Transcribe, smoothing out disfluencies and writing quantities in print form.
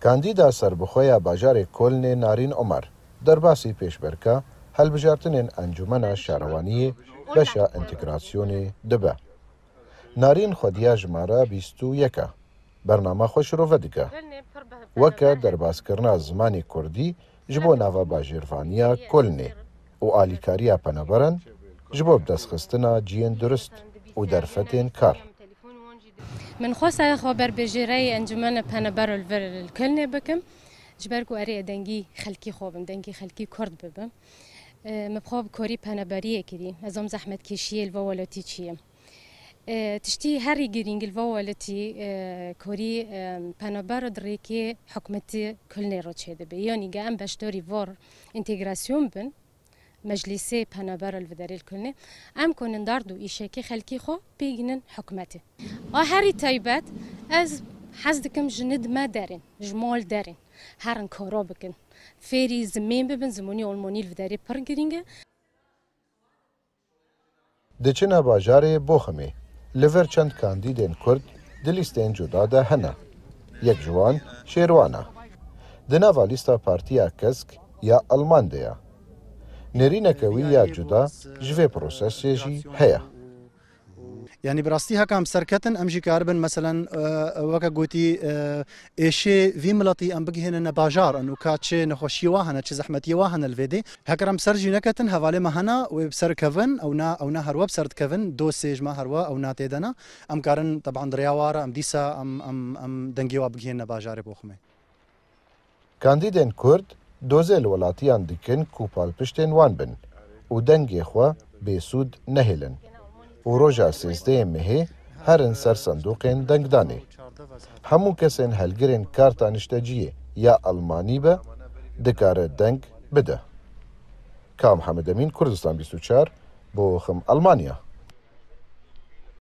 کاندیدا سربخۆیە باژارێ کۆلنێ نارین عومەر دەرباسی پێشبەرکە هەڵبژارتنên ئەنجومەنە شارەوانیê بەشە ئینتیگراسیۆنê dibe. نارین xwediya jimara 21 bername xwe şirove dike. Weke derbazkirina zimanê Kurdî ji bo nava bajêrvaniya Kolnê û alîkariya peneberan ji bo bidestxistina ciyên durist û derfetên kar. من خواستم خبر بجیرای انجمن پنبر الکلنی بکم جبر کو اری دنگی خلکی خوابم دنگی خلکی کرد ببم مبخواب کوری پنبریه کردی ازم زحمت کشیه الوالتی چیه تشتی هری گرینگ الوالتی کوری پنبر دریکی حکمتی کلنی رو چه دبی یعنی گام بشداری وار انتگراسیون بن مجلسي پنبر الوداری الکلنی ام کنن داردو ایشکی خلکی خو بیگنن حکمتی هری تایبت از حزدکم جند ما دارن جمال دارن هرن کارا بکن فری زمین ببن زمانی آلمانی الوداری پر گرینگه دچنا باجارê Boxemê li ver çend kandîdên Kurd di lîsteyên cuda de hene. Yek ji wan Şêrwan e. Di nava lîsta Partiya Kesk ya Alman de ye. Nêrîneke wî ya cuda ji vê prosesê jî heye. يعني براستي هكا مسركتن ام جي كاربن مثلا وكا قوتي ايشي في ملطي ام بقي هنا باجار انه كاتشي نخوشي واهنا تشي زحمتي واهنا الفيدي هكا مسرجي نكتن هفالي مهنا وبسر كفن او نا هروا بسرت كفن دوسيج ما هروا او نا تيدنا ام كارن طبعا درياوارا ام ديسا ام دنگيوا بقي هنا باجار بوخمي کاندیدên Kurd dozê li welatiyan dikin ku palpiştên wan bin û dengê xwe bêsûd nehêlin. û roja sêzdeyê mehê herin ser sendoqên dengdanê. Hemû kesên helgirên karta nişteciyê ya Almanî be dikare deng bide. Ka Mihemed Emîn, Kurdistan 24 Bochum, Almanya.